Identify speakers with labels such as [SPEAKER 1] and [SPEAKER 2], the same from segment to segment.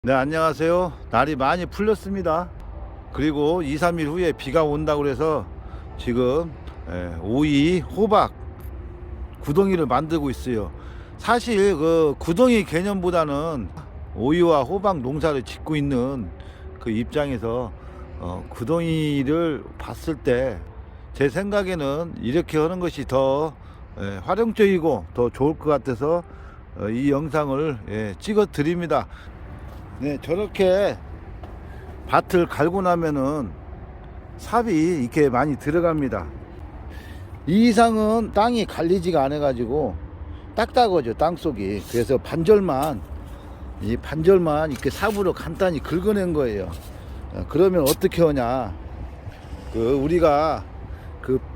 [SPEAKER 1] 네, 안녕하세요. 날이 많이 풀렸습니다. 그리고 2, 3일 후에 비가 온다고 그래서 지금 오이, 호박, 구덩이를 만들고 있어요. 사실 그 구덩이 개념보다는 오이와 호박 농사를 짓고 있는 그 입장에서 구덩이를 봤을 때 제 생각에는 이렇게 하는 것이 더 활용적이고 더 좋을 것 같아서 이 영상을 찍어 드립니다. 네, 저렇게 밭을 갈고 나면은 삽이 이렇게 많이 들어갑니다. 이 이상은 땅이 갈리지가 않아 가지고 딱딱하죠, 땅속이. 그래서 이 반절만 이렇게 삽으로 간단히 긁어낸 거예요. 그러면 어떻게 하냐, 우리가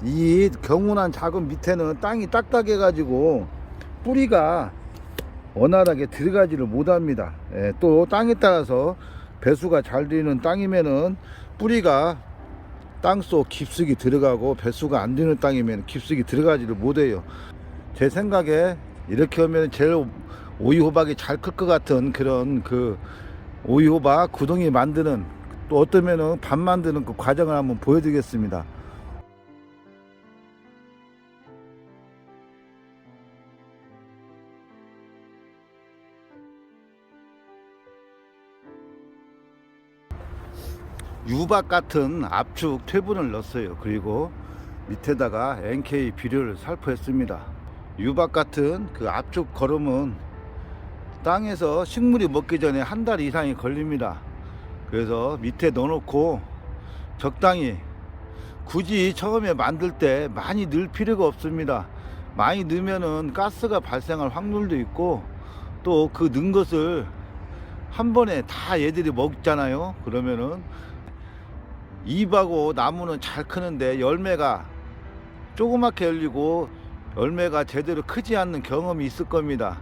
[SPEAKER 1] 이 경운한 작은 밑에는 땅이 딱딱해 가지고 뿌리가 원활하게 들어가지를 못합니다. 또 땅에 따라서 배수가 잘 되는 땅이면은 뿌리가 땅속 깊숙이 들어가고, 배수가 안 되는 땅이면 깊숙이 들어가지를 못해요. 제 생각에 이렇게 하면 제일 오이 호박이 잘 클 것 같은 그런 오이 호박 구덩이 만드는, 또 어떠면은 밥 만드는 그 과정을 한번 보여드리겠습니다. 유박 같은 압축 퇴분을 넣었어요. 그리고 밑에다가 NK 비료를 살포했습니다. 유박 같은 그 압축 거름은 땅에서 식물이 먹기 전에 한 달 이상이 걸립니다. 그래서 밑에 넣어놓고 적당히, 굳이 처음에 만들 때 많이 넣을 필요가 없습니다. 많이 넣으면은 가스가 발생할 확률도 있고, 또 그 넣은 것을 한 번에 다 얘들이 먹잖아요. 그러면은 잎하고 나무는 잘 크는데 열매가 조그맣게 열리고 열매가 제대로 크지 않는 경험이 있을 겁니다.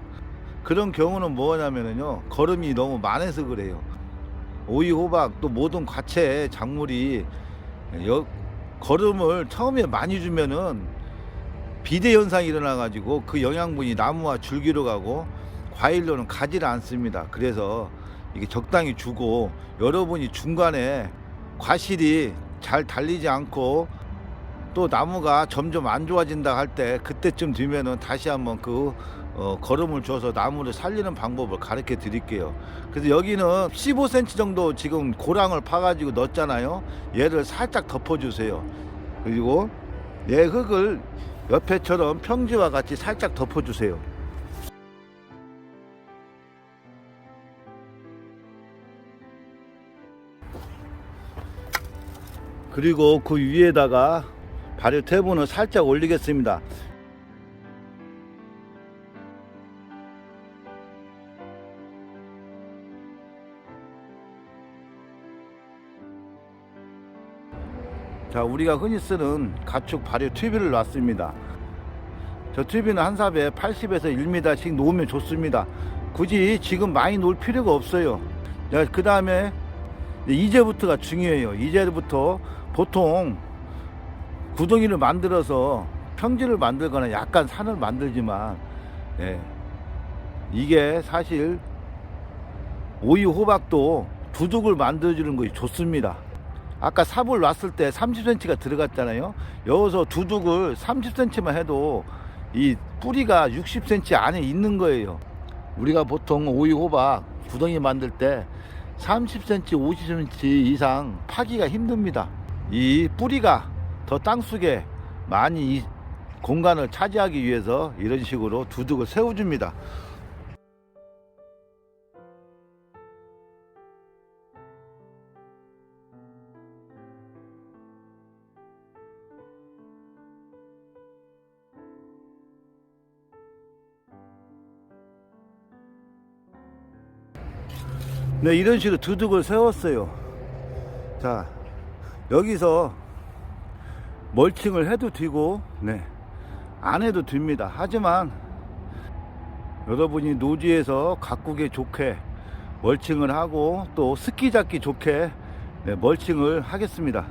[SPEAKER 1] 그런 경우는 뭐냐면요, 거름이 너무 많아서 그래요. 오이, 호박, 또 모든 과채 작물이 거름을 처음에 많이 주면은 비대 현상이 일어나 가지고 그 영양분이 나무와 줄기로 가고 과일로는 가지를 않습니다. 그래서 이게 적당히 주고, 여러분이 중간에 과실이 잘 달리지 않고 또 나무가 점점 안 좋아진다 할 때, 그때쯤 되면은 다시 한번 거름을 줘서 나무를 살리는 방법을 가르쳐 드릴게요. 그래서 여기는 15cm 정도 지금 고랑을 파가지고 넣었잖아요. 얘를 살짝 덮어주세요. 그리고 얘 흙을 옆에처럼 평지와 같이 살짝 덮어주세요. 그리고 그 위에다가 발효 태분을 살짝 올리겠습니다. 자, 우리가 흔히 쓰는 가축 발효 튜브를 놨습니다. 저 튜브는 한 삽에 80에서 1m씩 놓으면 좋습니다. 굳이 지금 많이 놓을 필요가 없어요. 그 다음에 이제부터가 중요해요. 이제부터 보통 구덩이를 만들어서 평지를 만들거나 약간 산을 만들지만, 예, 이게 사실 오이, 호박도 두둑을 만들어주는 것이 좋습니다. 아까 삽을 놨을 때 30cm가 들어갔잖아요. 여기서 두둑을 30cm만 해도 이 뿌리가 60cm 안에 있는 거예요. 우리가 보통 오이, 호박 구덩이 만들 때 30cm, 50cm 이상 파기가 힘듭니다. 이 뿌리가 더 땅속에 많이 공간을 차지하기 위해서 이런 식으로 두둑을 세워줍니다. 네, 이런 식으로 두둑을 세웠어요. 자, 여기서 멀칭을 해도 되고, 네, 안 해도 됩니다. 하지만 여러분이 노지에서 가꾸기 좋게 멀칭을 하고, 또 스키 잡기 좋게, 네, 멀칭을 하겠습니다.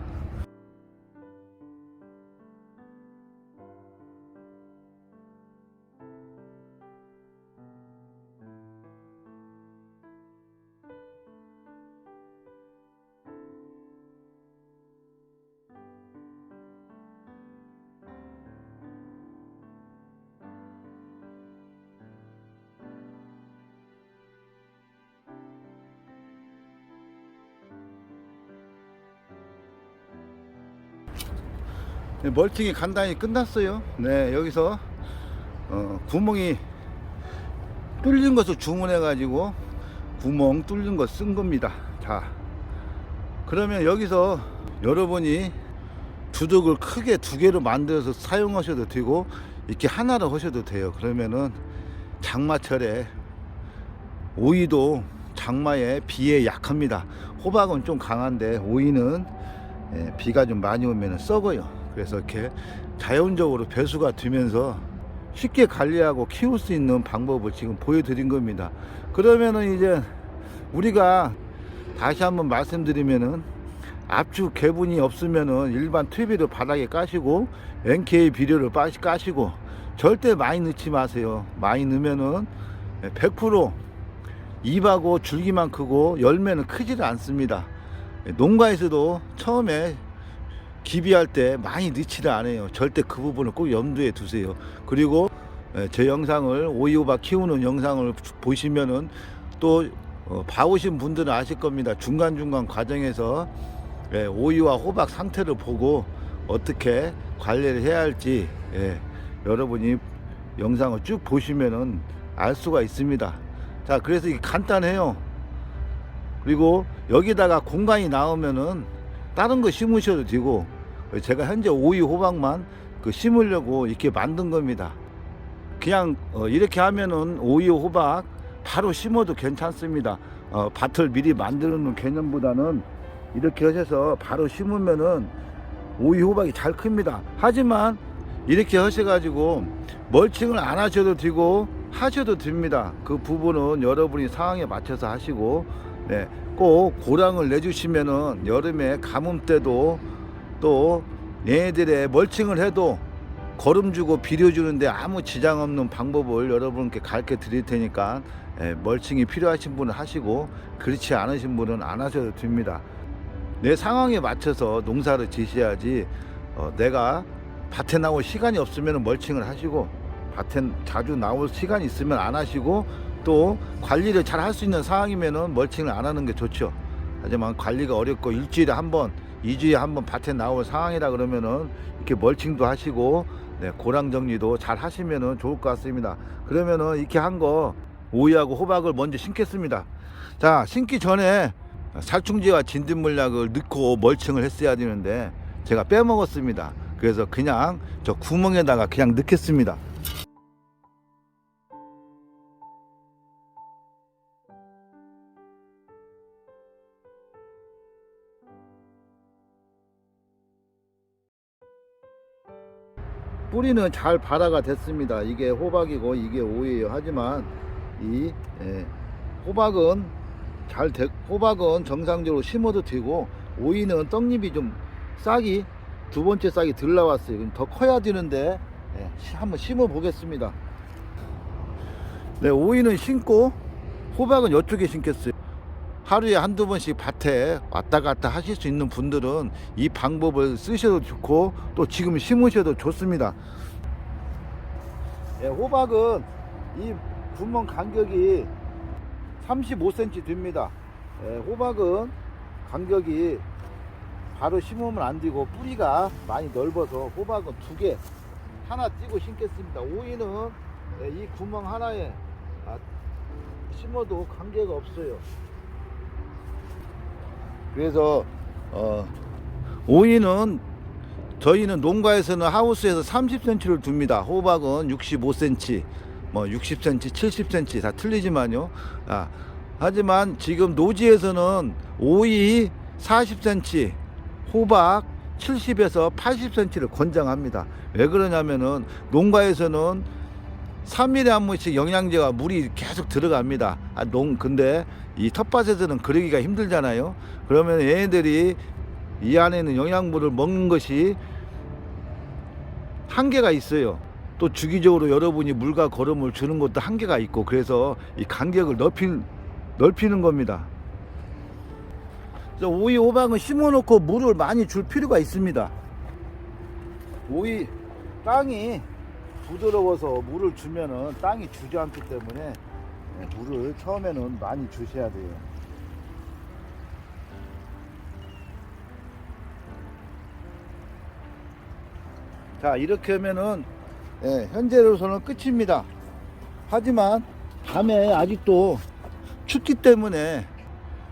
[SPEAKER 1] 네, 멀칭이 간단히 끝났어요. 네, 여기서 구멍이 뚫린 것을 주문해 가지고 구멍 뚫린 거 쓴 겁니다. 자, 그러면 여기서 여러분이 두둑을 크게 두 개로 만들어서 사용하셔도 되고 이렇게 하나로 하셔도 돼요. 그러면은 장마철에 오이도 장마에 비에 약합니다. 호박은 좀 강한데 오이는 비가 좀 많이 오면 썩어요. 그래서 이렇게 자연적으로 배수가 되면서 쉽게 관리하고 키울 수 있는 방법을 지금 보여드린 겁니다. 그러면은 이제 우리가 다시 한번 말씀드리면은 압축 개분이 없으면은 일반 퇴비를 바닥에 까시고 NK 비료를 까시고 절대 많이 넣지 마세요. 많이 넣으면은 100% 잎하고 줄기만 크고 열매는 크지를 않습니다. 농가에서도 처음에 기비할 때 많이 넣지를 않아요. 절대 그 부분을 꼭 염두에 두세요. 그리고 제 영상을 오이 호박 키우는 영상을 보시면은 또 봐오신 분들은 아실 겁니다. 중간중간 과정에서 오이와 호박 상태를 보고 어떻게 관리를 해야 할지 여러분이 영상을 쭉 보시면은 알 수가 있습니다. 자, 그래서 이게 간단해요. 그리고 여기다가 공간이 나오면은 다른 거 심으셔도 되고 제가 현재 오이 호박만 심으려고 이렇게 만든 겁니다. 그냥 이렇게 하면은 오이 호박 바로 심어도 괜찮습니다. 밭을 미리 만드는 개념보다는 이렇게 하셔서 바로 심으면은 오이 호박이 잘 큽니다. 하지만 이렇게 하셔가지고 멀칭을 안 하셔도 되고 하셔도 됩니다. 그 부분은 여러분이 상황에 맞춰서 하시고 꼭 고랑을 내주시면은 여름에 가뭄 때도 또 얘네들의 멀칭을 해도 거름 주고 비료 주는데 아무 지장 없는 방법을 여러분께 가르쳐 드릴 테니까 멀칭이 필요하신 분은 하시고 그렇지 않으신 분은 안 하셔도 됩니다. 내 상황에 맞춰서 농사를 지셔야지 내가 밭에 나올 시간이 없으면 멀칭을 하시고 밭에 자주 나올 시간이 있으면 안 하시고 또 관리를 잘 할 수 있는 상황이면은 멀칭을 안 하는 게 좋죠. 하지만 관리가 어렵고 일주일에 한 번, 2주에 한 번 밭에 나올 상황이라 그러면은 이렇게 멀칭도 하시고 고랑 정리도 잘 하시면은 좋을 것 같습니다. 그러면은 이렇게 한 거 오이하고 호박을 먼저 심겠습니다. 자, 심기 전에 살충제와 진딧물약을 넣고 멀칭을 했어야 되는데 제가 빼먹었습니다. 그래서 그냥 저 구멍에다가 그냥 넣겠습니다. 뿌리는 잘 발화가 됐습니다. 이게 호박이고 이게 오이예요. 하지만 이 호박은 호박은 정상적으로 심어도 되고 오이는 떡잎이 좀 싹이 두 번째 싹이 덜 나왔어요. 더 커야 되는데 한번 심어 보겠습니다. 오이는 심고 호박은 이쪽에 심겠어요. 하루에 한두 번씩 밭에 왔다 갔다 하실 수 있는 분들은 이 방법을 쓰셔도 좋고 또 지금 심으셔도 좋습니다. 호박은 이 구멍 간격이 35cm 됩니다. 호박은 간격이 바로 심으면 안 되고 뿌리가 많이 넓어서 호박은 두 개 하나 띄고 심겠습니다. 오이는 이 구멍 하나에 심어도 관계가 없어요. 그래서 오이는 저희는 농가에서는 하우스에서 30cm를 둡니다. 호박은 65cm, 뭐 60cm, 70cm 다 틀리지만요. 하지만 지금 노지에서는 오이 40cm, 호박 70에서 80cm를 권장합니다. 왜 그러냐면은 농가에서는 3일에 한 번씩 영양제와 물이 계속 들어갑니다. 근데 이 텃밭에서는 그러기가 힘들잖아요. 그러면 얘네들이 이 안에는 영양분을 먹는 것이 한계가 있어요. 또 주기적으로 여러분이 물과 거름을 주는 것도 한계가 있고, 그래서 이 간격을 넓히는 겁니다. 그래서 오이 호박은 심어놓고 물을 많이 줄 필요가 있습니다. 오이 땅이 부드러워서 물을 주면은 땅이 주저앉기 때문에 물을 처음에는 많이 주셔야 돼요. 자, 이렇게 하면은 현재로서는 끝입니다. 하지만 밤에 아직도 춥기 때문에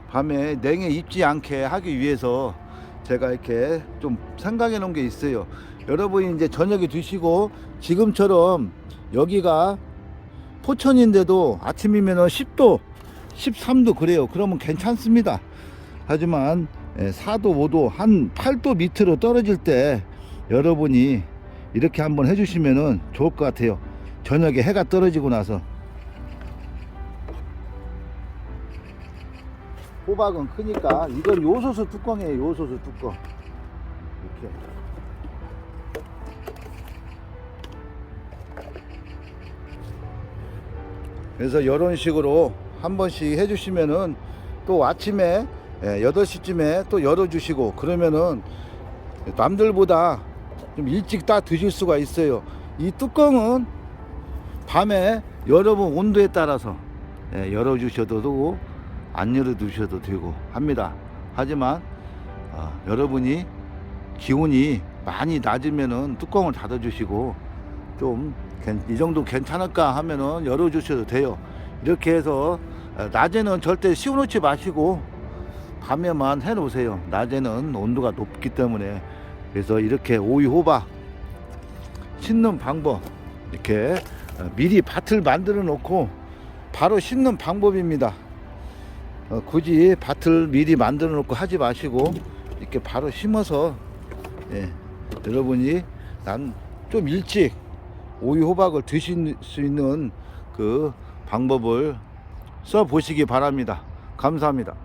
[SPEAKER 1] 밤에 냉해 입지 않게 하기 위해서 제가 이렇게 좀 생각해 놓은 게 있어요. 여러분이 이제 저녁에 드시고 지금처럼 여기가 포천인데도 아침이면은 10도 13도 그래요. 그러면 괜찮습니다. 하지만 4도 5도 한 8도 밑으로 떨어질 때 여러분이 이렇게 한번 해주시면은 좋을 것 같아요. 저녁에 해가 떨어지고 나서. 호박은 크니까 이건 요소수 뚜껑이에요. 요소수 뚜껑 이렇게. 그래서 이런 식으로 한 번씩 해주시면은 또 아침에 8시쯤에 또 열어주시고 그러면은 남들보다 좀 일찍 다 드실 수가 있어요. 이 뚜껑은 밤에 여러분 온도에 따라서 열어주셔도 되고 안 열어두셔도 되고 합니다. 하지만 여러분이 기온이 많이 낮으면은 뚜껑을 닫아주시고 좀 이 정도 괜찮을까 하면은 열어주셔도 돼요. 이렇게 해서 낮에는 절대 씌워놓지 마시고 밤에만 해놓으세요. 낮에는 온도가 높기 때문에. 그래서 이렇게 오이 호박 심는 방법, 이렇게 미리 밭을 만들어 놓고 바로 심는 방법입니다. 굳이 밭을 미리 만들어 놓고 하지 마시고 이렇게 바로 심어서 여러분이 난 좀 일찍 오이 호박을 드실 수 있는 그 방법을 써 보시기 바랍니다. 감사합니다.